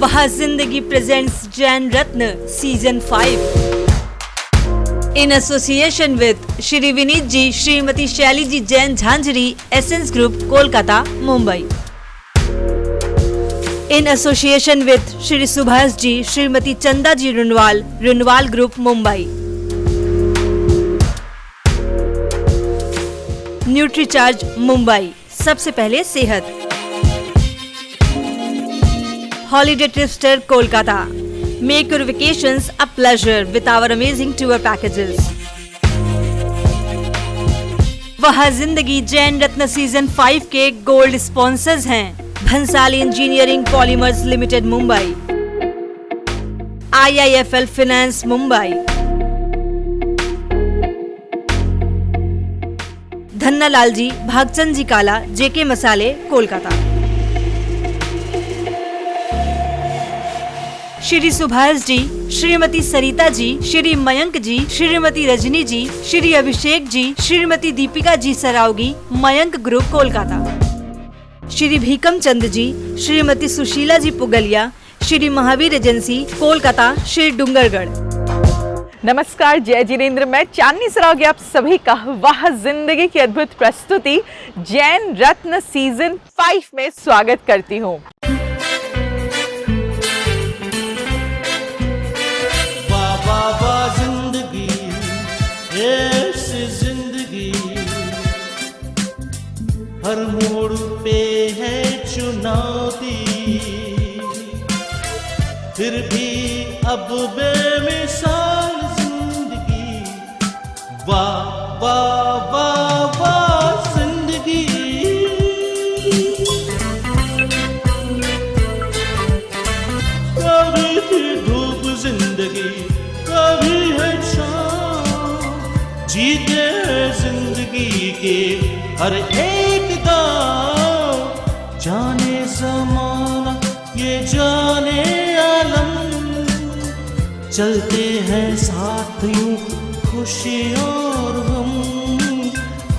वह जिंदगी presents Jain Ratna season 5 in association with Shri Vineet ji, Shrimati Shaili ji Jain Jhanjhari, Essence group Kolkata Mumbai. In association with Shri Subhash ji, Shrimati Chanda ji Runwal, Runwal group Mumbai. Nutricharge Mumbai, सबसे पहले सेहत। Holiday Tripster Kolkata, make your vacations a pleasure with our amazing tour packages. वह जिंदगी Jain Ratna season 5 के gold sponsors हैं Bhansali engineering polymers limited Mumbai, IIFL finance Mumbai, Dhannalal ji, Bhagchand ji Kala, JK मसाले Kolkata. Shri Subhash ji, Shrimati Sarita ji, Shri Mayank ji, Shrimati Rajni ji, Shri Abhishek ji, Shrimati Deepika ji Saraogi, Mayank group Kolkata. Shri Bhikam Chand ji, Shrimati Sushila ji Pugalia, Shri Mahavir agency Kolkata, Shri Dungargarh. नमस्कार, जय जिनेंद्र। मैं चांदनी सरावगी आप सभी का वाह जिंदगी की अद्भुत प्रस्तुति जैन रत्न सीजन 5 में स्वागत करती हूँ। हर मोड़ पे है चुनौती, फिर भी अब बेमिसाल जिंदगी। वाह वाह वाह वाह जिंदगी। कभी थी धूप जिंदगी, कभी है छाँव, जीते हैं जिंदगी के हर एक दाव। जाने ज़माना ये जाने आलम, चलते हैं साथ यूं खुशी और गम,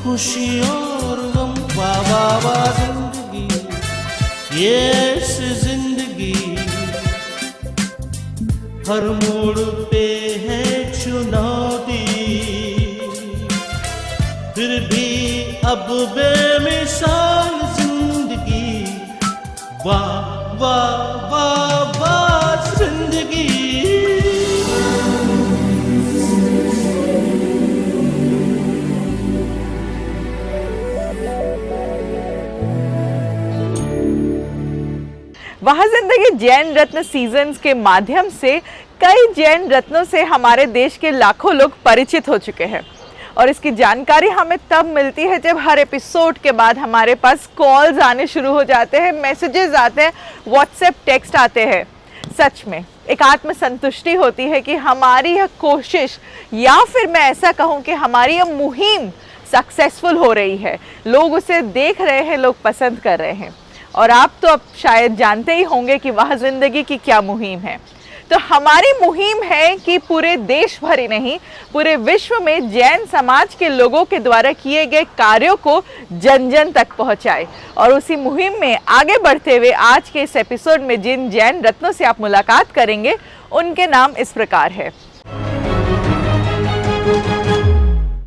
खुशी और गम। वाह वाह वाह जिंदगी, ये जिंदगी। हर मोड़ पे है चुनौती, फिर भी अब बेमिसाल जिंदगी। वाह वाह वाह वाह जिंदगी। वाह जिंदगी जैन रत्न सीजन्स के माध्यम से कई जैन रत्नों से हमारे देश के लाखों लोग परिचित हो चुके हैं और इसकी जानकारी हमें तब मिलती है जब हर एपिसोड के बाद हमारे पास कॉल्स आने शुरू हो जाते हैं, मैसेजेस आते हैं, व्हाट्सएप टेक्स्ट आते हैं। सच में एक आत्म संतुष्टि होती है कि हमारी यह कोशिश, या फिर मैं ऐसा कहूँ कि हमारी यह मुहिम सक्सेसफुल हो रही है। लोग उसे देख रहे हैं, लोग पसंद कर रहे हैं। और आप तो अब शायद जानते ही होंगे कि वाह जिंदगी की क्या मुहिम है। तो हमारी मुहिम है कि पूरे देश भर ही नहीं, पूरे विश्व में जैन समाज के लोगों के द्वारा किए गए कार्यों को जन जन तक पहुंचाए। और उसी मुहिम में आगे बढ़ते हुए आज के इस एपिसोड में जिन जैन रत्नों से आप मुलाकात करेंगे उनके नाम इस प्रकार है।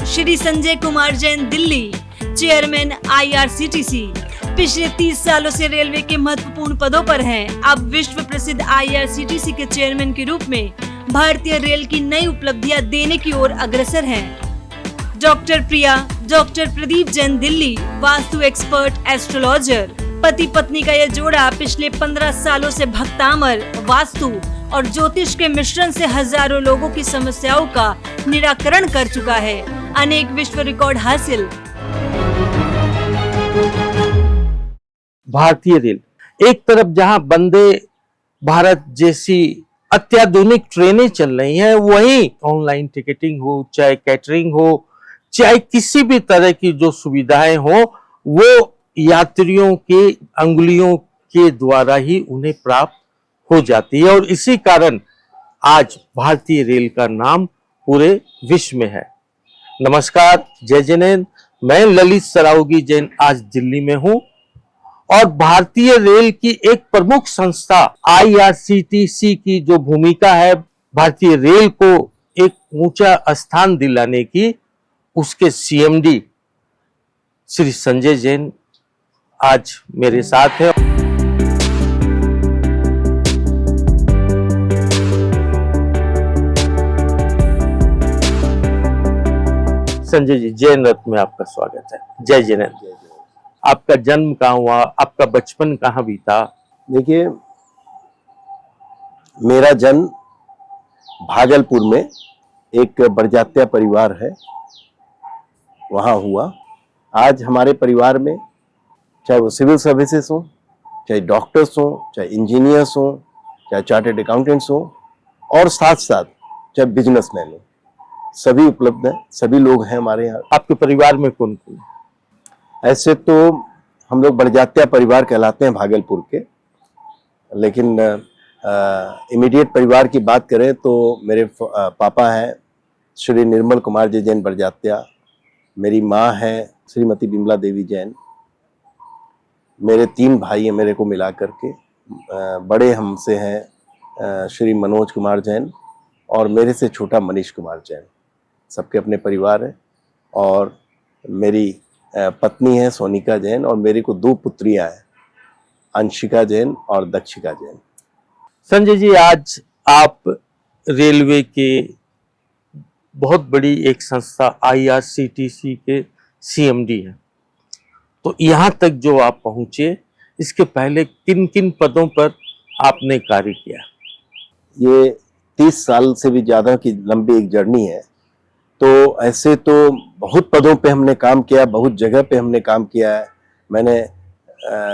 श्री संजय कुमार जैन दिल्ली, चेयरमैन IRCTC, पिछले 30 सालों से रेलवे के महत्वपूर्ण पदों पर हैं। अब विश्व प्रसिद्ध IRCTC के चेयरमैन के रूप में भारतीय रेल की नई उपलब्धियां देने की ओर अग्रसर हैं। Doctor Priya, doctor Pradeep Jain Delhi, Vastu expert, astrologer. पति पत्नी का यह जोड़ा पिछले 15 सालों से भक्तामर, वास्तु और ज्योतिष के मिश्रण से हजारों लोगों की समस्याओं का निराकरण कर चुका है। अनेक विश्व रिकॉर्ड हासिल। भारतीय रेल एक तरफ जहां वंदे भारत जैसी अत्याधुनिक ट्रेनें चल रही हैं, वहीं ऑनलाइन टिकटिंग हो, चाहे कैटरिंग हो, चाहे किसी भी तरह की जो सुविधाएं हो, वो यात्रियों के अंगुलियों के द्वारा ही उन्हें प्राप्त हो जाती है। और इसी कारण आज भारतीय रेल का नाम पूरे विश्व में है। नमस्कार, जय जिनेंद्र। मैं ललित सरावगी जैन आज दिल्ली में हूं और भारतीय रेल की एक प्रमुख संस्था आईआरसीटीसी की जो भूमिका है भारतीय रेल को एक ऊंचा स्थान दिलाने की, उसके सीएमडी श्री संजय जैन आज मेरे साथ है। संजय जी, जैन रथ में आपका स्वागत है। जय जैन। आपका जन्म कहाँ हुआ, आपका बचपन कहाँ बीता? देखिए, मेरा जन्म भागलपुर में एक बड़जात्या परिवार है, वहाँ हुआ। आज हमारे परिवार में चाहे वो सिविल सर्विसेज हो, चाहे डॉक्टर्स हो, चाहे इंजीनियर्स हो, चाहे चार्टर्ड अकाउंटेंट्स हो, और साथ साथ चाहे बिजनेसमैन हो, सभी उपलब्ध हैं, सभी लोग हैं हमारे यहाँ। आपके परिवार में कौन कौन? ऐसे तो हम लोग बड़जात्या परिवार कहलाते हैं भागलपुर के, लेकिन इमीडिएट परिवार की बात करें तो मेरे पापा हैं श्री निर्मल कुमार जी जैन बड़जात्या, मेरी माँ है श्रीमती बिमला देवी जैन, मेरे 3 भाई हैं मेरे को मिला करके। बड़े हमसे हैं श्री मनोज कुमार जैन, और मेरे से छोटा मनीष कुमार जैन। सबके अपने परिवार है, और मेरी पत्नी है सोनिका जैन, और मेरे को 2 पुत्रियां हैं, अंशिका जैन और दक्षिका जैन। संजय जी, आज आप रेलवे के बहुत बड़ी एक संस्था आईआरसीटीसी के सीएमडी हैं, तो यहाँ तक जो आप पहुंचे, इसके पहले किन किन पदों पर आपने कार्य किया? ये 30 साल से भी ज़्यादा की लंबी एक जर्नी है। तो ऐसे तो बहुत पदों पे हमने काम किया, बहुत जगह पे हमने काम किया है। मैंने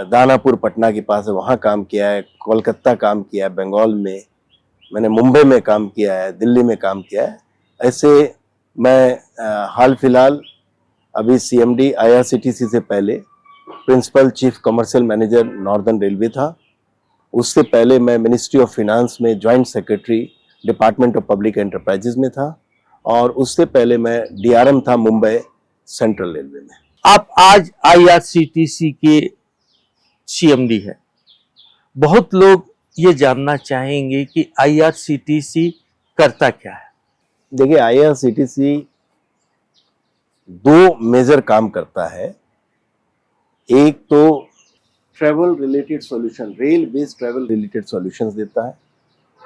दानापुर पटना के पास है, वहाँ काम किया है, कोलकाता काम किया है, बंगाल में, मैंने मुंबई में काम किया है, दिल्ली में काम किया है। ऐसे मैं हाल फिलहाल अभी सीएमडी आईआरसीटीसी से पहले principal chief commercial manager northern railway था। उससे पहले मैं मिनिस्ट्री ऑफ फाइनेंस में joint secretary department of public enterprises में था, और उससे पहले मैं डीआरएम था मुंबई सेंट्रल रेलवे में। आप आज आईआरसीटीसी के सीएमडी है। बहुत लोग ये जानना चाहेंगे कि आईआरसीटीसी करता क्या है? देखिए, आईआरसीटीसी 2 मेजर काम करता है। एक तो travel related solution, rail based travel related solutions देता है,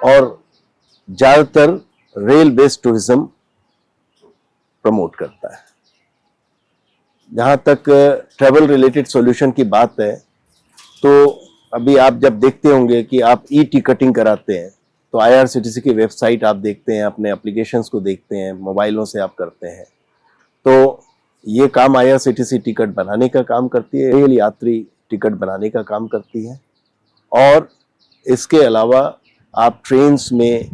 और ज़्यादातर रेल बेस्ड टूरिज्म प्रमोट करता है। जहाँ तक ट्रैवल रिलेटेड सॉल्यूशन की बात है, तो अभी आप जब देखते होंगे कि आप ई टिकटिंग कराते हैं, तो आईआरसीटीसी की वेबसाइट आप देखते हैं, अपने एप्लीकेशंस को देखते हैं, मोबाइलों से आप करते हैं। तो ये काम आईआरसीटीसी टिकट बनाने का काम करती है, रेल यात्री टिकट बनाने का काम करती है, और इसके अलावा आप ट्रेन्स में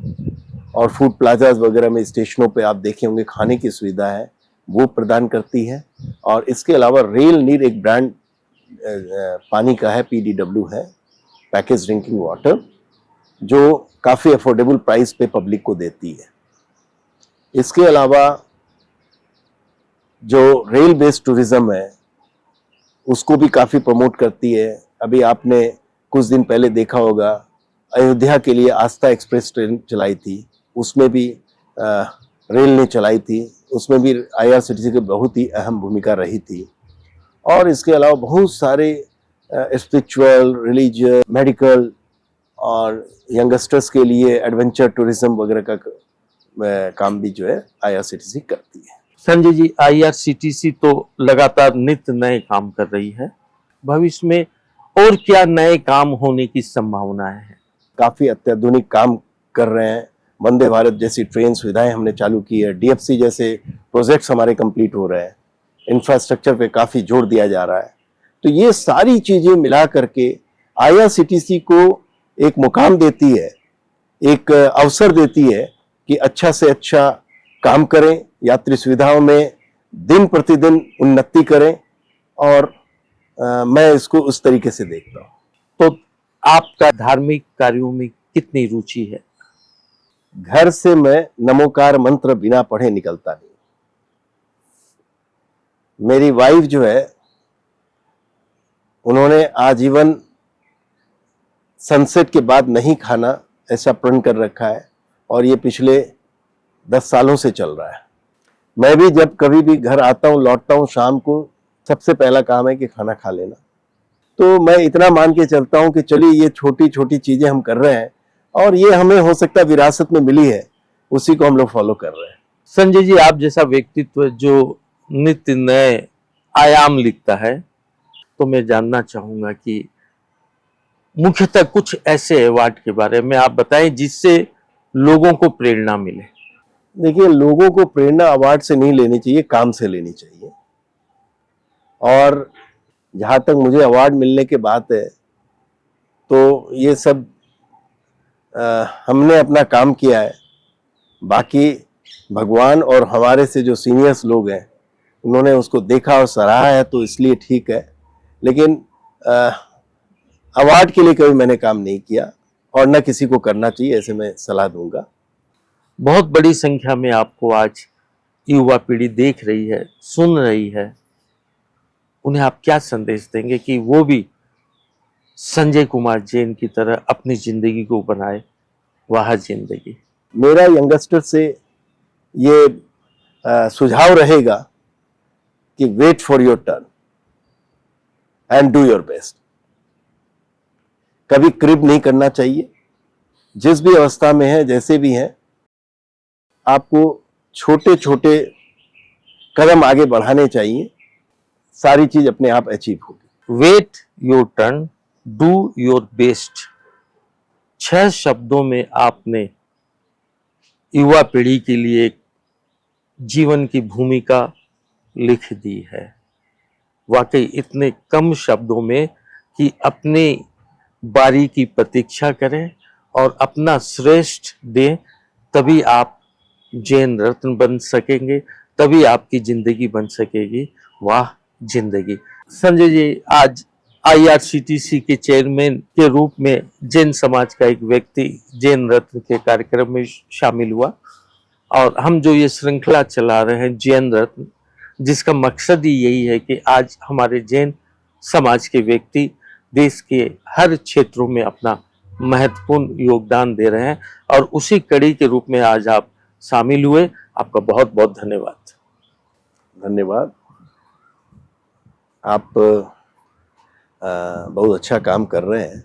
और फूड प्लाजाज वगैरह में स्टेशनों पे आप देखे होंगे खाने की सुविधा है, वो प्रदान करती है। और इसके अलावा रेल नीर एक ब्रांड पानी का है, PDW है, पैकेज ड्रिंकिंग वाटर, जो काफ़ी अफोर्डेबल प्राइस पे पब्लिक को देती है। इसके अलावा जो रेल बेस्ड टूरिज्म है, उसको भी काफ़ी प्रमोट करती है। अभी आपने कुछ दिन पहले देखा होगा, अयोध्या के लिए आस्था एक्सप्रेस ट्रेन चलाई थी, उसमें भी रेल ने चलाई थी, उसमें भी आईआरसीटीसी की बहुत ही अहम भूमिका रही थी। और इसके अलावा बहुत सारे स्पिरिचुअल, रिलीजियस, मेडिकल और यंगस्टर्स के लिए एडवेंचर टूरिज्म वगैरह का काम भी जो है आईआरसीटीसी करती है। संजय जी, आईआरसीटीसी तो लगातार नित्य नए काम कर रही है, भविष्य में और क्या नए काम होने की संभावना है? काफ़ी अत्याधुनिक काम कर रहे हैं। वंदे भारत जैसी ट्रेन सुविधाएं हमने चालू की है, डीएफसी जैसे प्रोजेक्ट्स हमारे कंप्लीट हो रहे हैं, इंफ्रास्ट्रक्चर पे काफ़ी जोर दिया जा रहा है। तो ये सारी चीज़ें मिला करके आईआरसीटीसी को एक मुकाम देती है, एक अवसर देती है कि अच्छा से अच्छा काम करें, यात्री सुविधाओं में दिन प्रतिदिन उन्नति करें, और मैं इसको उस तरीके से देखता हूँ। तो आपका धार्मिक कार्यों में कितनी रुचि है? घर से मैं नमोकार मंत्र बिना पढ़े निकलता नहीं। मेरी वाइफ जो है उन्होंने आजीवन सनसेट के बाद नहीं खाना ऐसा प्रण कर रखा है और ये पिछले 10 सालों से चल रहा है। मैं भी जब कभी भी घर आता हूँ, लौटता हूँ, शाम को सबसे पहला काम है कि खाना खा लेना। तो मैं इतना मान के चलता हूँ कि चलिए ये छोटी छोटी चीजें हम कर रहे हैं और ये हमें हो सकता है विरासत में मिली है, उसी को हम लोग फॉलो कर रहे हैं। संजय जी, आप जैसा व्यक्तित्व जो नित्य नए आयाम लिखता है, तो मैं जानना चाहूंगा कि मुख्यतः कुछ ऐसे अवार्ड के बारे में आप बताएं जिससे लोगों को प्रेरणा मिले। देखिए, लोगों को प्रेरणा अवार्ड से नहीं लेनी चाहिए, काम से लेनी चाहिए। और जहाँ तक मुझे अवार्ड मिलने की बात है, तो ये सब हमने अपना काम किया है। बाकी भगवान और हमारे से जो सीनियर्स लोग हैं उन्होंने उसको देखा और सराहा है, तो इसलिए ठीक है। लेकिन अवार्ड के लिए कभी मैंने काम नहीं किया और न किसी को करना चाहिए, ऐसे मैं सलाह दूंगा। बहुत बड़ी संख्या में आपको आज युवा पीढ़ी देख रही है, सुन रही है, उन्हें आप क्या संदेश देंगे कि वो भी संजय कुमार जैन की तरह अपनी जिंदगी को बनाए वह जिंदगी? मेरा यंगस्टर से ये सुझाव रहेगा कि wait for your turn and do your best. कभी क्रिप नहीं करना चाहिए। जिस भी अवस्था में है, जैसे भी है, आपको छोटे छोटे कदम आगे बढ़ाने चाहिए, सारी चीज अपने आप अचीव होगी। Wait your turn, do your best, 6 शब्दों में आपने युवा पीढ़ी के लिए एक जीवन की भूमिका लिख दी है। वाकई इतने कम शब्दों में कि अपनी बारी की प्रतीक्षा करें और अपना श्रेष्ठ दें, तभी आप जैन रत्न बन सकेंगे, तभी आपकी जिंदगी बन सकेगी। वाह जिंदगी। संजय जी, आज IRCTC के चेयरमैन के रूप में जैन समाज का एक व्यक्ति जैन रत्न के कार्यक्रम में शामिल हुआ और हम जो ये श्रृंखला चला रहे हैं जैन रत्न, जिसका मकसद ही यही है कि आज हमारे जैन समाज के व्यक्ति देश के हर क्षेत्रों में अपना महत्वपूर्ण योगदान दे रहे हैं और उसी कड़ी के रूप में आज आप शामिल हुए। आपका बहुत बहुत धन्यवाद। धन्यवाद। आप बहुत अच्छा काम कर रहे हैं।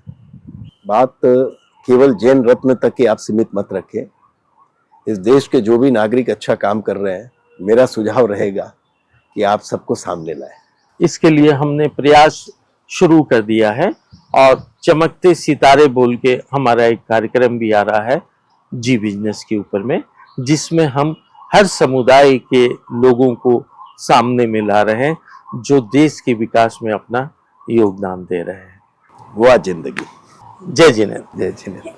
बात केवल जैन रत्न तक की आप सीमित मत रखें। इस देश के जो भी नागरिक अच्छा काम कर रहे हैं, मेरा सुझाव रहेगा कि आप सबको सामने लाएं। इसके लिए हमने प्रयास शुरू कर दिया है और चमकते सितारे बोल के हमारा एक कार्यक्रम भी आ रहा है जी बिजनेस के ऊपर में, जिसमें हम हर समुदाय के लोगों को सामने में ला रहे हैं जो देश के विकास में अपना योगदान दे रहे हैं। वाह जिंदगी। जय जिनेंद्र। जय जिनेंद्र।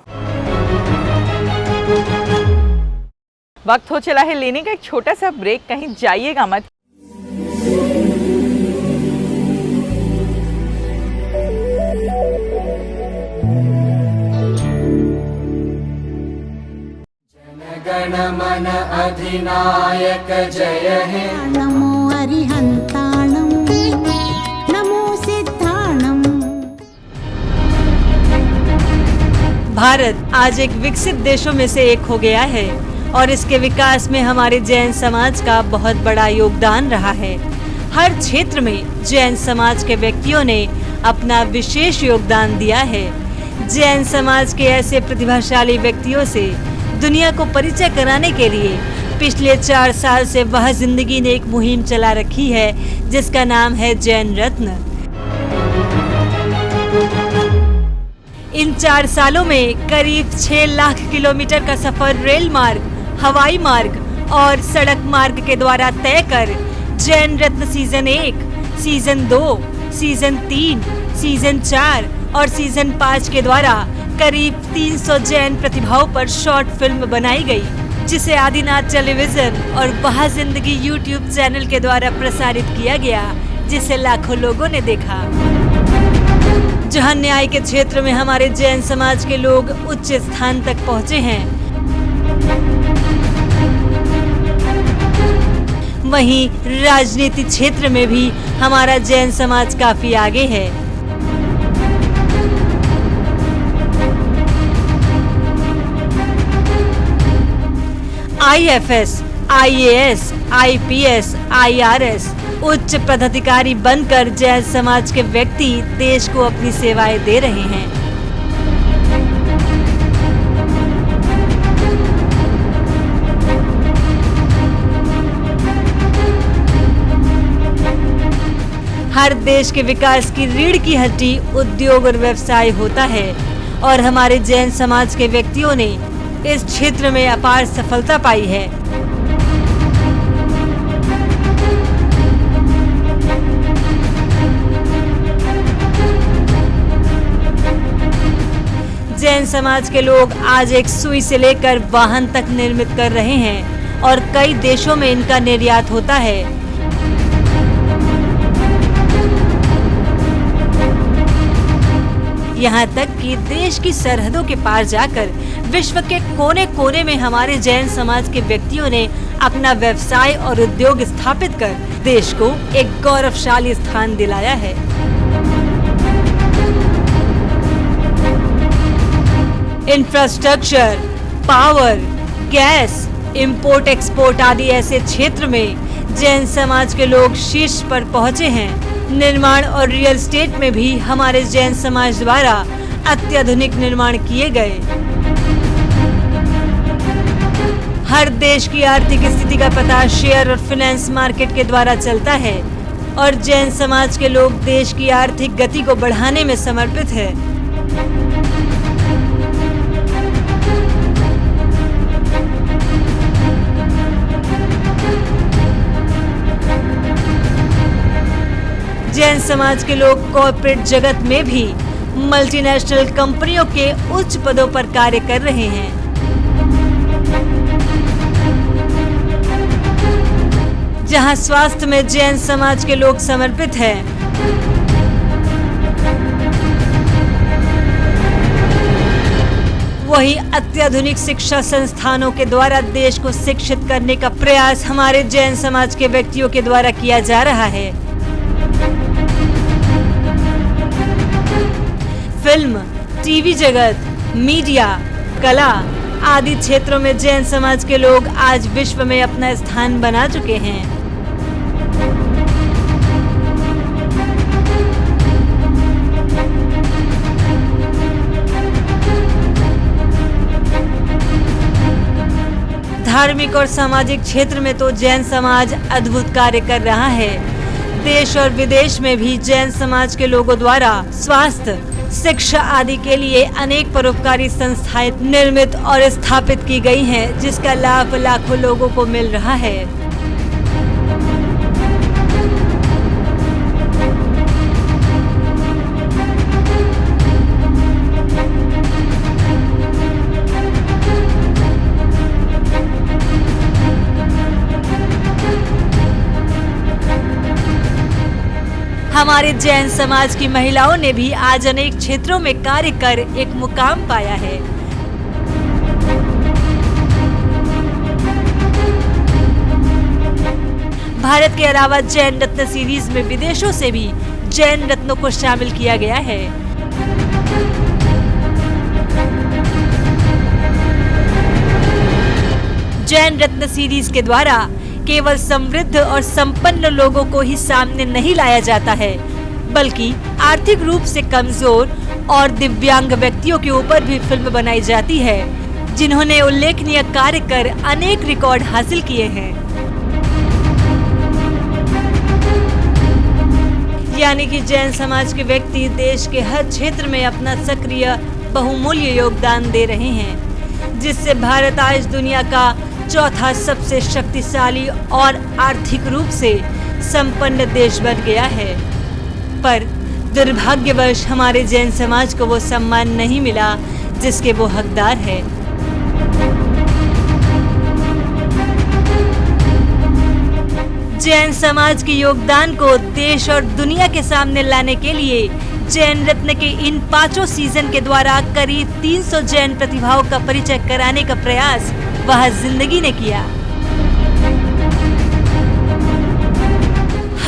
वक्त हो चला है लेने का एक छोटा सा ब्रेक, कहीं जाइएगा मत। गण मन अधिनायक जय हे। नमो अरिहंताणं नमो सिद्धाणं। भारत आज एक विकसित देशों में से एक हो गया है और इसके विकास में हमारे जैन समाज का बहुत बड़ा योगदान रहा है। हर क्षेत्र में जैन समाज के व्यक्तियों ने अपना विशेष योगदान दिया है। जैन समाज के ऐसे प्रतिभाशाली व्यक्तियों से दुनिया को परिचय कराने के लिए पिछले 4 साल से वह जिंदगी ने एक मुहिम चला रखी है जिसका नाम है जैन रत्न। इन 4 सालों में करीब 6 लाख किलोमीटर का सफर रेल मार्ग, हवाई मार्ग और सड़क मार्ग के द्वारा तय कर Jain Ratna season 1, season 2, season 3, season 4 और सीजन 5 के द्वारा करीब 300 जैन प्रतिभाओं पर शॉर्ट फिल्म बनाई गई, जिसे आदिनाथ टेलीविजन और वह जिंदगी यूट्यूब चैनल के द्वारा प्रसारित किया गया, जिसे लाखों लोगों ने देखा। जहां न्याय के क्षेत्र में हमारे जैन समाज के लोग उच्च स्थान तक पहुंचे हैं, वहीं राजनीति क्षेत्र में भी हमारा जैन समाज काफी आगे है। IFS, IAS, IPS, IRS उच्च पदाधिकारी बनकर जैन समाज के व्यक्ति देश को अपनी सेवाएं दे रहे हैं। हर देश के विकास की रीढ़ की हड्डी उद्योग और व्यवसाय होता है और हमारे जैन समाज के व्यक्तियों ने इस क्षेत्र में अपार सफलता पाई है। जैन समाज के लोग आज एक सुई से लेकर वाहन तक निर्मित कर रहे हैं और कई देशों में इनका निर्यात होता है। यहाँ तक कि देश की सरहदों के पार जाकर विश्व के कोने-कोने में हमारे जैन समाज के व्यक्तियों ने अपना व्यवसाय और उद्योग स्थापित कर देश को एक गौरवशाली स्थान दिलाया है। Infrastructure, power, gas, import export आदि ऐसे क्षेत्र में जैन समाज के लोग शीर्ष पर पहुंचे हैं। निर्माण और रियल एस्टेट में भी हमारे जैन समाज द्वारा अत्याधुनिक निर्माण किए गए। हर देश की आर्थिक स्थिति का पता शेयर और फाइनेंस मार्केट के द्वारा चलता है और जैन समाज के लोग देश की आर्थिक गति को बढ़ाने में समर्पित है। जैन समाज के लोग कॉर्पोरेट जगत में भी मल्टीनेशनल कंपनियों के उच्च पदों पर कार्य कर रहे हैं। जहां स्वास्थ्य में जैन समाज के लोग समर्पित हैं, वहीं अत्याधुनिक शिक्षा संस्थानों के द्वारा देश को शिक्षित करने का प्रयास हमारे जैन समाज के व्यक्तियों के द्वारा किया जा रहा है। फिल्म, टीवी जगत, मीडिया, कला आदि क्षेत्रों में जैन समाज के लोग आज विश्व में अपना स्थान बना चुके हैं। धार्मिक और सामाजिक क्षेत्र में तो जैन समाज अद्भुत कार्य कर रहा है। देश और विदेश में भी जैन समाज के लोगों द्वारा स्वास्थ्य, शिक्षा आदि के लिए अनेक परोपकारी संस्थाएं निर्मित और स्थापित की गई हैं, जिसका लाभ लाखों लोगों को मिल रहा है। हमारे जैन समाज की महिलाओं ने भी आज अनेक क्षेत्रों में कार्य कर एक मुकाम पाया है। भारत के अलावा जैन रत्न सीरीज में विदेशों से भी जैन रत्नों को शामिल किया गया है। जैन रत्न सीरीज के द्वारा केवल समृद्ध और संपन्न लोगों को ही सामने नहीं लाया जाता है, बल्कि आर्थिक रूप से कमजोर और दिव्यांग व्यक्तियों के ऊपर भी फिल्म बनाई जाती है, जिन्होंने उल्लेखनीय कार्य कर अनेक रिकॉर्ड हासिल किए हैं। यानी कि जैन समाज के व्यक्ति देश के हर क्षेत्र में अपना सक्रिय बहुमूल्य योगदान दे रहे हैं, जिससे भारत आज दुनिया का चौथा सबसे शक्तिशाली और आर्थिक रूप से संपन्न देश बन गया है। पर दुर्भाग्यवश हमारे जैन समाज को वो सम्मान नहीं मिला जिसके वो हकदार है। जैन समाज के योगदान को देश और दुनिया के सामने लाने के लिए जैन रत्न के इन 5 सीजन के द्वारा करीब 300 जैन प्रतिभाओं का परिचय कराने का प्रयास वह जिंदगी ने किया।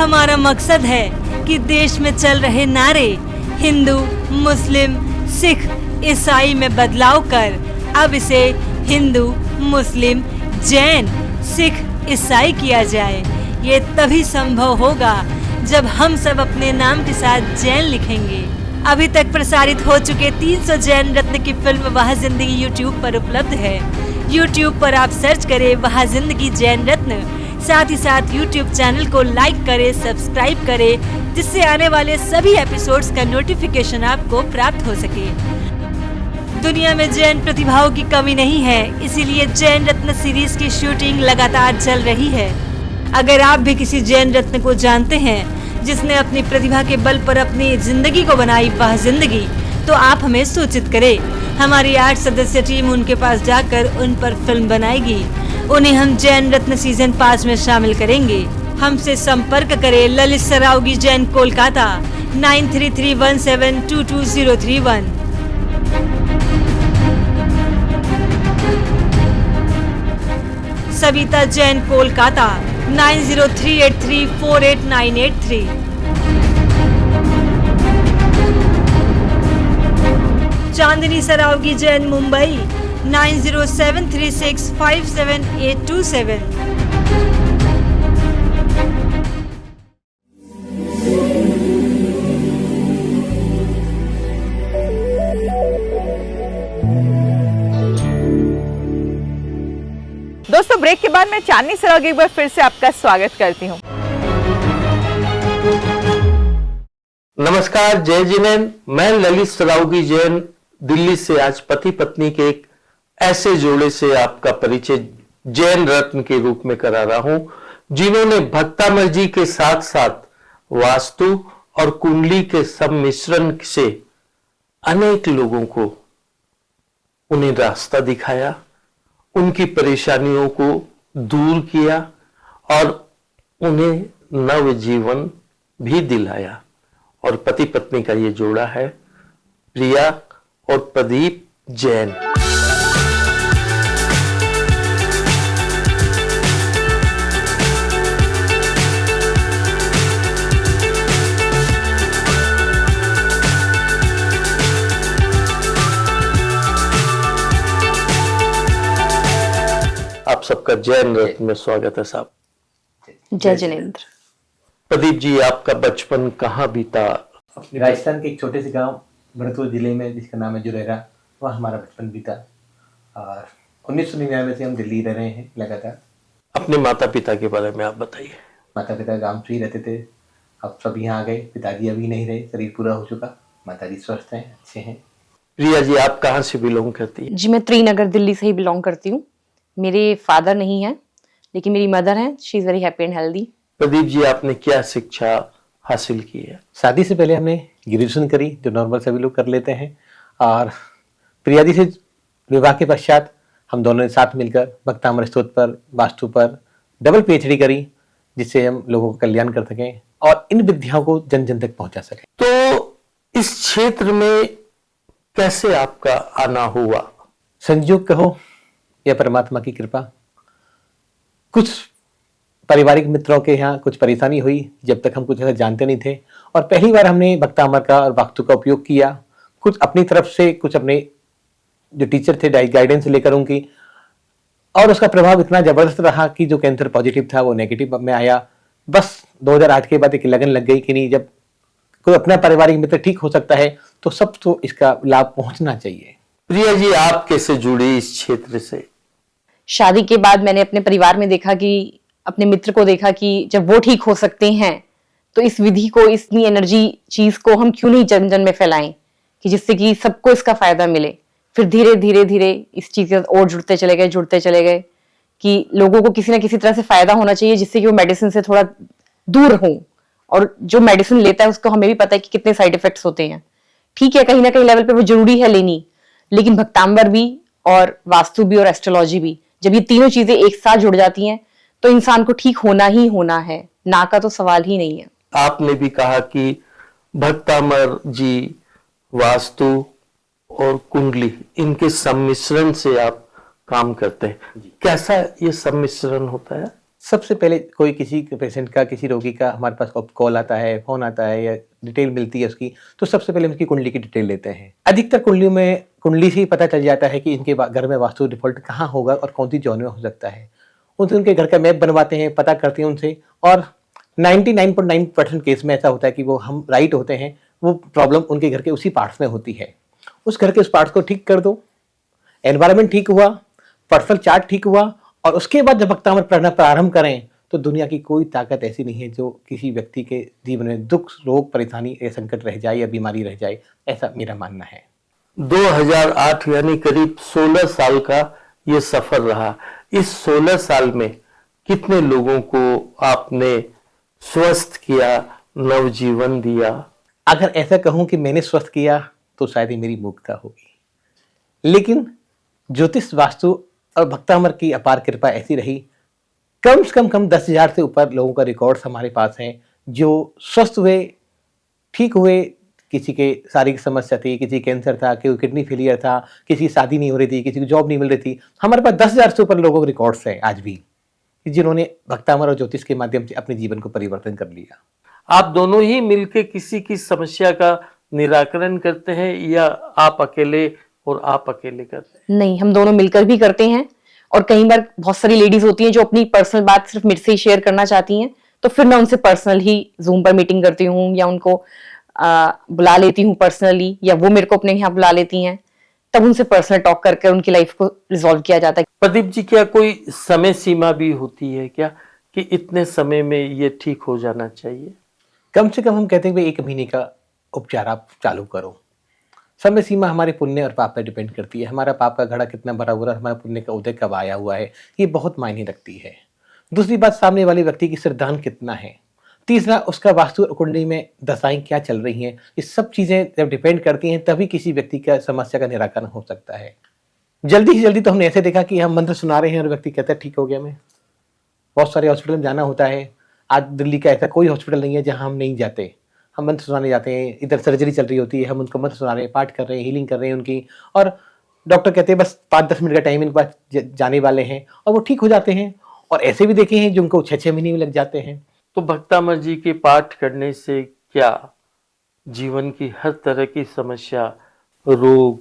हमारा मकसद है कि देश में चल रहे नारे हिंदू, मुस्लिम, सिख, ईसाई में बदलाव कर अब इसे हिंदू, मुस्लिम, जैन, सिख, ईसाई किया जाए। ये तभी संभव होगा जब हम सब अपने नाम के साथ जैन लिखेंगे। अभी तक प्रसारित हो चुके 300 जैन रत्न की फिल्म वह जिंदगी YouTube पर उपलब्ध है। YouTube पर आप सर्च करें वह जिंदगी जैन रत्न। साथ ही साथ YouTube चैनल को लाइक करें, सब्सक्राइब करें, जिससे आने वाले सभी एपिसोड्स का नोटिफिकेशन आपको प्राप्त हो सके। दुनिया में जैन प्रतिभाओं की कमी नहीं है, इसीलिए जैन रत्न सीरीज की शूटिंग लगातार चल रही है। अगर आप भी किसी जैन रत्न को जानते हैं जिसने अपनी प्रतिभा के बल पर अपनी जिंदगी को बनाई वह जिंदगी, तो आप हमें सूचित करें। हमारी 8 सदस्य टीम उनके पास जाकर उन पर फिल्म बनाएगी। उन्हें हम जैन रत्न सीजन 5 में शामिल करेंगे। हमसे संपर्क करें ललित सरावगी जैन, कोलकाता 9331722031। सविता जैन, कोलकाता 9038348983। चांदनी सरावगी जैन, मुंबई 9073657827। दोस्तों, ब्रेक के बाद मैं चांदनी सरावगी एक बार फिर से आपका स्वागत करती हूँ। नमस्कार, जय जिनेन। मैं ललित सरावगी जैन दिल्ली से आज पति पत्नी के एक ऐसे जोड़े से आपका परिचय जैन रत्न के रूप में करा रहा हूं, जिन्होंने भक्तामल जी के साथ साथ वास्तु और कुंडली के सम्मिश्रण से अनेक लोगों को उन्हें रास्ता दिखाया, उनकी परेशानियों को दूर किया और उन्हें नव जीवन भी दिलाया। और पति पत्नी का ये जोड़ा है प्रिया और प्रदीप जैन। आप सबका जैन रत्न में स्वागत है साहब। जय जिनेंद्र। प्रदीप जी, आपका बचपन कहाँ बीता? राजस्थान के एक छोटे से गांव भरतपुर जिले में, जिसका नाम है जुरेरा, वहाँ हमारा बचपन बीता। और 1999 से हम दिल्ली रह रहे हैं लगातार। अपने माता पिता के बारे में आप बताइए। माता पिता गांव से ही रहते थे, अब सब यहाँ आ गए। पिताजी अभी नहीं रहे, शरीर पूरा हो चुका। माताजी स्वस्थ हैं, अच्छे हैं। प्रिया जी, आप कहाँ से बिलोंग करती है? जी, मैं त्रिनगर दिल्ली से ही बिलोंग करती हूँ। मेरे फादर नहीं हैं, लेकिन मेरी मदर हैं। She is very happy and healthy. Pradeep ji, आपने क्या शिक्षा हासिल की है? शादी से पहले हमने ग्रेजुएशन करी, जो नॉर्मल सभी लोग कर लेते हैं। और प्रिया जी से विवाह के पश्चात हम दोनों ने साथ मिलकर भक्तामल स्तोत्र पर, वास्तु पर डबल PhD करी, जिससे हम लोगों का कल्याण कर सकें और इन विद्याओं को जन जन तक पहुंचा सकें। तो इस क्षेत्र में कैसे आपका आना हुआ? संयोग कहो या परमात्मा की कृपा। कुछ पारिवारिक मित्रों के यहाँ कुछ परेशानी हुई, जब तक हम कुछ ऐसा जानते नहीं थे, और पहली बार हमने भक्तामल का और वास्तु का उपयोग किया। कुछ अपनी तरफ से, कुछ अपने जो टीचर थे गाइडेंस लेकर उनकी, और उसका प्रभाव इतना जबरदस्त रहा कि जो कैंसर पॉजिटिव था वो नेगेटिव में आया। बस 2008 के बाद एक लगन लग गई कि नहीं, जब कोई अपना पारिवारिक मित्र ठीक हो सकता है तो सबको इसका लाभ पहुंचना चाहिए। प्रिया जी, आप कैसे जुड़ी इस क्षेत्र से? शादी के बाद मैंने अपने परिवार में देखा कि, अपने मित्र को देखा कि जब वो ठीक हो सकते हैं तो इस विधि को, इतनी एनर्जी चीज को हम क्यों नहीं जन जन में फैलाएं, कि जिससे कि सबको इसका फायदा मिले। फिर धीरे धीरे धीरे इस चीज के और जुड़ते चले गए कि लोगों को किसी ना किसी तरह से फायदा होना चाहिए, जिससे कि वो मेडिसिन से थोड़ा दूर हो। और जो मेडिसिन लेता है उसको हमें भी पता है कि कितने साइड इफेक्ट्स होते हैं। ठीक है, कहीं ना कहीं लेवल पे वो जरूरी है लेनी, लेकिन भक्तांबर भी और वास्तु भी और एस्ट्रोलॉजी भी, जब ये तीनों चीजें एक साथ जुड़ जाती हैं तो इंसान को ठीक होना ही होना है, ना का तो सवाल ही नहीं है। आपने भी कहा कि भक्तामल जी, वास्तु और कुंडली, इनके सम्मिश्रण से आप काम करते हैं। कैसा ये सम्मिश्रण होता है? सबसे पहले कोई किसी पेशेंट का, किसी रोगी का हमारे पास कॉल आता है, फ़ोन आता है या डिटेल मिलती है उसकी, तो सबसे पहले हम उसकी कुंडली की डिटेल लेते हैं। अधिकतर कुंडलियों में कुंडली से ही पता चल जाता है कि इनके घर में वास्तु डिफ़ॉल्ट कहाँ होगा और कौन सी जोन में हो सकता है। उनसे उनके घर का मैप बनवाते हैं, पता करते हैं उनसे, और 99.9% केस में ऐसा होता है कि वो हम राइट होते हैं, वो प्रॉब्लम उनके घर के उसी पार्ट्स में होती है। उस घर के उस पार्ट्स को ठीक कर दो, एनवायरनमेंट ठीक हुआ, पर्सनल चार्ट ठीक हुआ, और उसके बाद जब भक्तामृत पढ़ना प्रारंभ करें तो दुनिया की कोई ताकत ऐसी नहीं है जो किसी व्यक्ति के जीवन में दुख, रोग, परेशानी या संकट रह जाए या बीमारी रह जाए, ऐसा मेरा मानना है। 2008 यानी करीब 16 साल का ये सफर रहा। इस 16 साल में कितने लोगों को आपने स्वस्थ किया, नवजीवन दिया? अगर ऐसा कहूं कि मैंने स्वस्थ किया तो शायद ही मेरी मूर्खता होगी, लेकिन ज्योतिष, वास्तु और भक्तामृत की अपार कृपा ऐसी रही, कम से कम 10,000 से ऊपर लोगों का रिकॉर्ड्स हमारे पास हैं जो स्वस्थ हुए, ठीक हुए। किसी के शारीरिक समस्या थी, किसी कैंसर था, किसी किडनी फेलियर था, किसी की शादी नहीं हो रही थी, किसी को जॉब नहीं मिल रही थी। हमारे पास 10,000 से ऊपर लोगों के रिकॉर्ड्स हैं आज भी, जिन्होंने भक्तामृत और ज्योतिष के माध्यम से अपने जीवन को परिवर्तन कर लिया। आप दोनों ही मिलके किसी की समस्या का निराकरण करते हैं या आप अकेले और आप अकेले करते हैं? नहीं, हम दोनों मिलकर भी करते हैं, और कई बार बहुत सारी लेडीज होती हैं जो अपनी पर्सनल बात सिर्फ मेरे से ही शेयर करना चाहती हैं, तो फिर मैं उनसे पर्सनल ही जूम पर मीटिंग करती हूँ, या उनको बुला लेती हूँ पर्सनली, या वो मेरे को अपने यहाँ बुला लेती हैं, तब उनसे पर्सनल टॉक करके उनकी लाइफ को रिजॉल्व किया जाता है। प्रदीप जी, क्या कोई समय सीमा भी होती है क्या कि इतने समय में ये ठीक हो जाना चाहिए? कम से कम हम कहते हैं कि 1 महीने का उपचार आप चालू करो। समय सीमा हमारे पुण्य और पाप पर डिपेंड करती है। हमारा पाप का घड़ा कितना भरा हुआ है, हमारा पुण्य का उदय कब आया हुआ है, ये बहुत मायने रखती है। दूसरी बात, सामने वाले व्यक्ति की श्रद्धान कितना है। तीसरा, उसका वास्तु कुंडली में दशाएं क्या चल रही हैं। ये सब चीजें जब डिपेंड करती हैं तभी किसी व्यक्ति का समस्या का निराकरण हो सकता है। जल्दी से जल्दी तो हमने ऐसे देखा कि हम मंत्र सुना रहे हैं और व्यक्ति कहता है ठीक हो गया मैं। बहुत सारे हॉस्पिटल में जाना होता है। आज दिल्ली का ऐसा कोई हॉस्पिटल नहीं है जहाँ हम नहीं जाते। हम मंत्र सुनाने जाते हैं, इधर सर्जरी चल रही होती है, हम उनको मंत्र सुना रहे हैं, पाठ कर रहे हैं, हीलिंग कर रहे हैं उनकी, और डॉक्टर कहते हैं बस 5-10 मिनट का टाइम इनके पास जाने वाले हैं, और वो ठीक हो जाते हैं। और ऐसे भी देखे हैं जो उनको 6-6 महीने में लग जाते हैं। तो भक्तामृत जी के पाठ करने से क्या जीवन की हर तरह की समस्या, रोग,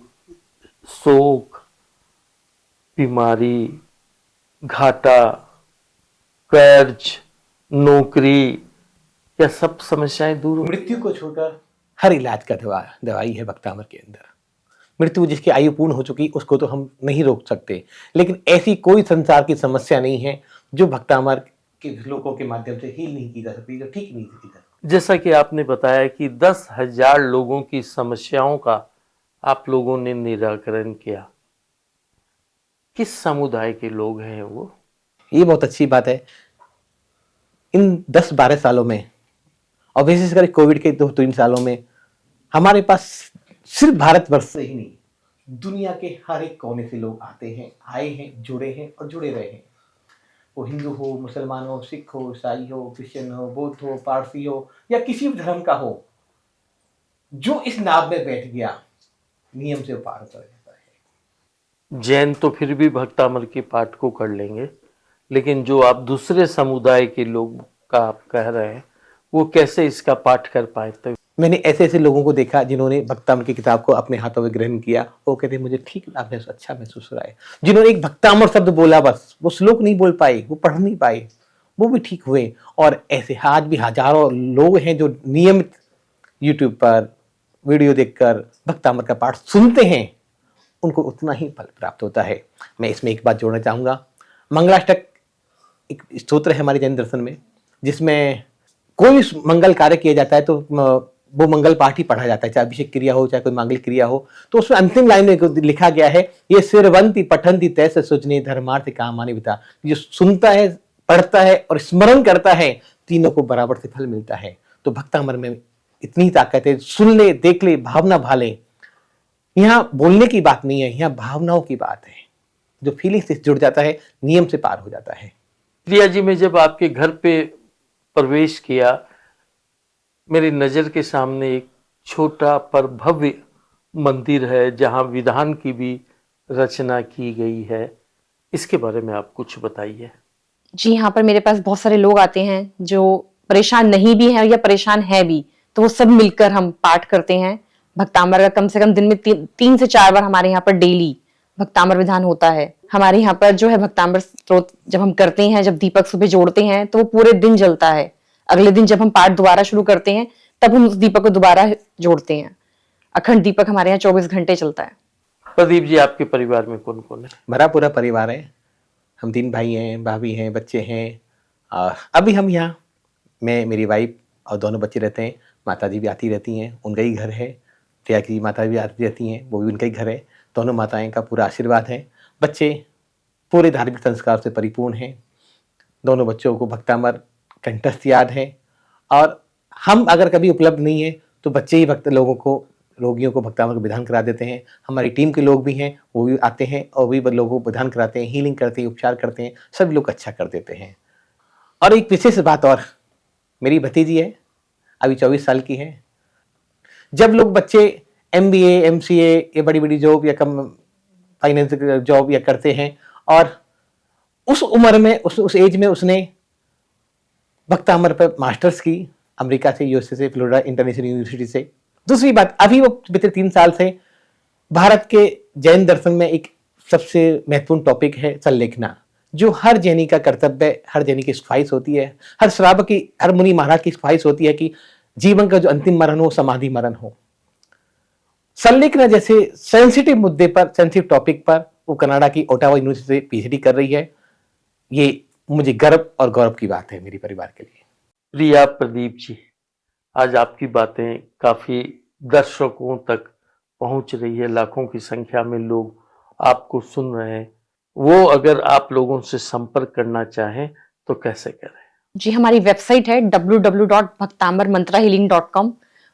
शोक, बीमारी, घाटा, कर्ज, नौकरी, क्या सब समस्याएं दूर हो? मृत्यु को छोड़कर हर इलाज का दवाई है भक्तामृत के अंदर। मृत्यु जिसकी आयु पूर्ण हो चुकी उसको तो हम नहीं रोक सकते, लेकिन ऐसी कोई संसार की समस्या नहीं है जो भक्तामृत के श्लोकों के माध्यम से हील नहीं की जा सकती, जो ठीक नहीं की जा सकती। जैसा कि आपने बताया कि 10,000 लोगों की समस्याओं का आप लोगों ने निराकरण किया, किस समुदाय के लोग हैं वो? ये बहुत अच्छी बात है। इन 10-12 सालों में और विशेषकर कोविड के 2-3 सालों में हमारे पास सिर्फ भारतवर्ष से ही नहीं, दुनिया के हर एक कोने से लोग आते हैं, आए हैं, जुड़े हैं और जुड़े रहे हैं। वो हिंदू हो, मुसलमान हो, सिख हो, ईसाई हो, क्रिश्चियन हो, बौद्ध हो, पारसी हो या किसी भी धर्म का हो, जो इस नाव में बैठ गया नियम से पार कर जाता है। जैन तो फिर भी भक्तामृत के पाठ को कर लेंगे, लेकिन जो आप दूसरे समुदाय के लोग का आप कह रहे हैं वो कैसे इसका पाठ कर पाए? तो मैंने ऐसे ऐसे लोगों को देखा जिन्होंने भक्तामृत की किताब को अपने हाथों में ग्रहण किया। वो कहते मुझे ठीक आपने अच्छा महसूस हो रहा है। जिन्होंने एक भक्तामृत शब्द बोला, बस वो श्लोक नहीं बोल पाए, वो पढ़ नहीं पाए, वो भी ठीक हुए। और ऐसे आज भी हजारों लोग हैं जो नियमित यूट्यूब पर वीडियो देखकर भक्तामृत का पाठ सुनते हैं, उनको उतना ही फल प्राप्त होता है। मैं इसमें एक बात जोड़ना चाहूँगा। मंगलाष्टक एक स्तोत्र है हमारे जैन दर्शन में, जिसमें कोई मंगल कार्य किया जाता है तो वो मंगल पाठ ही पढ़ा जाता है, चाहे अभिषेक क्रिया हो, चाहे कोई मांगलिक क्रिया हो। तो उसमें अंतिम लाइन में लिखा गया है, ये सिरवंती पठंती तैसे सुजने धर्मार्थ कामानि विता। जो सुनता है, पढ़ता है और स्मरण करता है, तीनों को बराबर से फल मिलता है। तो भक्तामृत में इतनी ताकत है, सुन ले, देख ले, भावना भाले। यहाँ बोलने की बात नहीं है, यहाँ भावनाओं की बात है। जो फीलिंग से जुड़ जाता है, नियम से पार हो जाता है। प्रिया जी, मैं जब आपके घर पे प्रवेश किया, मेरी नजर के सामने एक छोटा पर भव्य मंदिर है जहां विधान की भी रचना की गई है। इसके बारे में आप कुछ बताइए। जी, यहाँ पर मेरे पास बहुत सारे लोग आते हैं जो परेशान नहीं भी हैं या परेशान है भी, तो वो सब मिलकर हम पाठ करते हैं भक्तामर का। कम से कम दिन में 3 से 4 बार हमारे यहाँ पर डेली भक्तामर विधान होता है। हमारे यहाँ पर जो है भक्तामर स्त्रोत जब हम करते हैं, जब दीपक सुबह जोड़ते हैं तो वो पूरे दिन जलता है। अगले दिन जब हम पाठ दोबारा शुरू करते हैं तब हम उस दीपक को दोबारा जोड़ते हैं। अखंड दीपक हमारे यहाँ 24 घंटे चलता है। प्रदीप जी, आपके परिवार में कौन कौन है? मेरा पूरा परिवार है। हम 3 भाई हैं, भाभी हैं, बच्चे हैं। अभी हम यहाँ, मैं, मेरी वाइफ और दोनों बच्चे रहते हैं। माता जी भी आती रहती हैं, उनका ही घर है। प्रिया की माता भी आती रहती हैं, वो भी उनका ही घर है। दोनों माताएं का पूरा आशीर्वाद है। बच्चे पूरे धार्मिक संस्कार से परिपूर्ण हैं। दोनों बच्चों को भक्तामर कंठस्थ याद है। और हम अगर कभी उपलब्ध नहीं है तो बच्चे ही रोगियों को भक्तामर का विधान करा देते हैं। हमारी टीम के लोग भी हैं, वो भी आते हैं और भी लोगों को विधान कराते हैं, हीलिंग करते हैं, उपचार करते हैं। सभी लोग अच्छा कर देते हैं। और एक विशेष बात और, मेरी भतीजी है, अभी 24 साल की है। जब लोग बच्चे MBA, MCA या बड़ी बड़ी जॉब या कम फाइनेंस जॉब या करते हैं और उस उम्र में, उस एज में उसने भक्तामर पर मास्टर्स की, अमेरिका से, USA से, फ्लोरिडा इंटरनेशनल यूनिवर्सिटी से। दूसरी बात, अभी वो पिछले 3 साल से भारत के जैन दर्शन में एक सबसे महत्वपूर्ण टॉपिक है संलेखना, जो हर जैनी का कर्तव्य, हर जैनी की ख्वाहिश होती है, हर श्रावक की, हर मुनि महाराज की ख्वाहिश होती है कि जीवन का जो अंतिम मरण हो, समाधि मरण हो। संलेखना जैसे सेंसिटिव मुद्दे पर, सेंसिटिव टॉपिक पर वो कनाडा की ओटावा यूनिवर्सिटी से PhD कर रही है। ये मुझे गर्व और गौरव की बात है मेरे परिवार के लिए। प्रिया, प्रदीप जी, आज आपकी बातें काफी दर्शकों तक पहुंच रही है। लाखों की संख्या में लोग आपको सुन रहे हैं। वो अगर आप लोगों से संपर्क करना चाहें तो कैसे करें? जी, हमारी वेबसाइट है www.bhaktamarmantrahealing.com।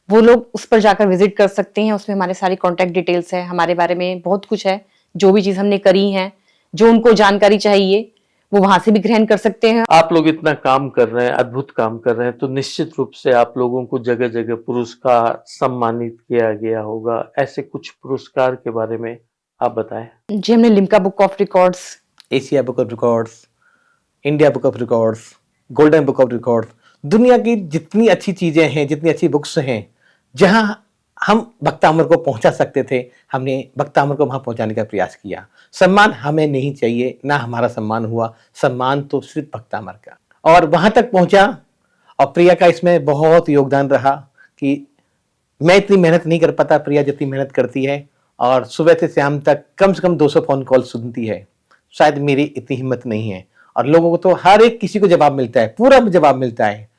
वो लोग उस पर जाकर विजिट कर सकते हैं। उसमें हमारे सारी कॉन्टैक्ट डिटेल्स है, हमारे बारे में बहुत कुछ है। जो भी चीज हमने करी है, जो उनको जानकारी चाहिए, वो वहां से भी ग्रहण कर सकते हैं। आप लोग इतना काम कर रहे हैं, अद्भुत काम कर रहे हैं, तो निश्चित रूप से आप लोगों को जगह जगह पुरस्कार सम्मानित किया गया होगा। ऐसे कुछ पुरस्कार के बारे में आप बताएं। जी, हमने Limca book of records, Asia book of records, India book of records, golden book of records, दुनिया की जितनी अच्छी चीजें हैं, जितनी अच्छी बुक्स हैं, जहां हम भक्तामर को पहुंचा सकते थे, हमने भक्तामर को वहां पहुंचाने का प्रयास किया। सम्मान हमें नहीं चाहिए, ना हमारा सम्मान हुआ, सम्मान तो सिर्फ भक्तामर का, और वहां तक पहुंचा। और प्रिया का इसमें बहुत योगदान रहा कि मैं इतनी मेहनत नहीं कर पाता, प्रिया जितनी मेहनत करती है, और सुबह से शाम तक कम से कम 200 फोन कॉल सुनती है। शायद मेरी इतनी हिम्मत नहीं है, और लोगों को तो हर एक किसी को जवाब मिलता है, पूरा जवाब मिलता है।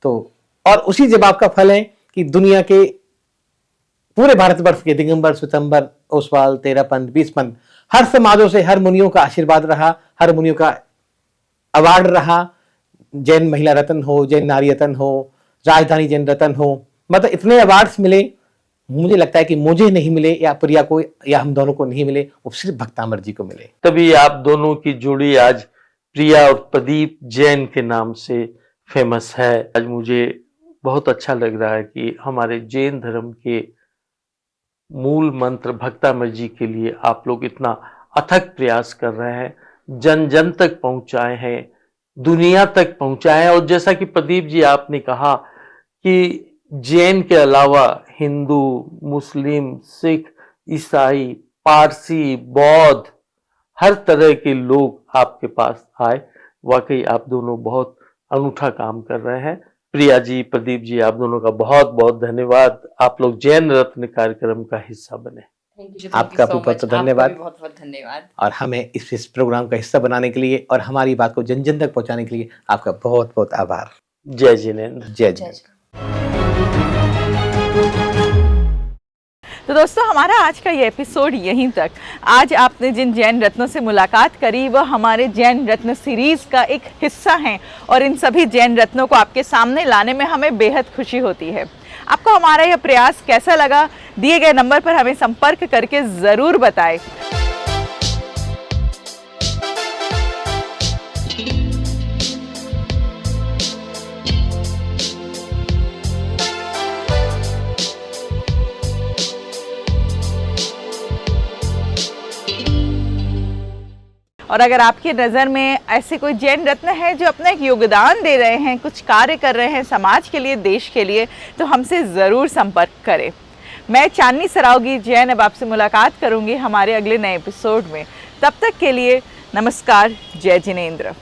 तो और उसी जवाब का फल है कि दुनिया के पूरे भारतवर्ष के दिगंबर, श्वेतंबर, ओसवाल, 13 पंथ, 20 पंथ, हर समाजों से, हर मुनियों का आशीर्वाद रहा, हर मुनियों का अवार्ड रहा। जैन महिला रत्न हो, जैन नारी रत्न हो, राजधानी जैन रत्न हो, मतलब इतने अवार्ड्स मिले। मुझे लगता है कि मुझे नहीं मिले, या प्रिया को, या हम दोनों को नहीं मिले, वो सिर्फ भक्तामर जी को मिले। तभी आप दोनों की जोड़ी आज प्रिया और प्रदीप जैन के नाम से फेमस है। आज मुझे बहुत अच्छा लग रहा है कि हमारे जैन धर्म के मूल मंत्र भक्तामर जी के लिए आप लोग इतना अथक प्रयास कर रहे हैं, जन जन तक पहुंचाए हैं, दुनिया तक पहुंचाए हैं। और जैसा कि प्रदीप जी आपने कहा कि जैन के अलावा हिंदू, मुस्लिम, सिख, ईसाई, पारसी, बौद्ध, हर तरह के लोग आपके पास आए। वाकई आप दोनों बहुत अनूठा काम कर रहे हैं। प्रिया जी, प्रदीप जी, आप दोनों का बहुत बहुत धन्यवाद। आप लोग जैन रत्न कार्यक्रम का हिस्सा बने। आपका भी बहुत धन्यवाद, बहुत बहुत धन्यवाद, और हमें इस प्रोग्राम का हिस्सा बनाने के लिए और हमारी बात को जन जन तक पहुंचाने के लिए आपका बहुत बहुत आभार। जय जिनेंद्र। जय जय। तो दोस्तों, हमारा आज का ये एपिसोड यहीं तक। आज आपने जिन जैन रत्नों से मुलाकात करी, वह हमारे जैन रत्न सीरीज़ का एक हिस्सा हैं, और इन सभी जैन रत्नों को आपके सामने लाने में हमें बेहद खुशी होती है। आपको हमारा यह प्रयास कैसा लगा, दिए गए नंबर पर हमें संपर्क करके ज़रूर बताएं। और अगर आपकी नज़र में ऐसे कोई जैन रत्न है जो अपना एक योगदान दे रहे हैं, कुछ कार्य कर रहे हैं समाज के लिए, देश के लिए, तो हमसे ज़रूर संपर्क करें। मैं चांदनी सरावगी जैन अब आपसे मुलाकात करूंगी हमारे अगले नए एपिसोड में। तब तक के लिए नमस्कार, जय जिनेंद्र।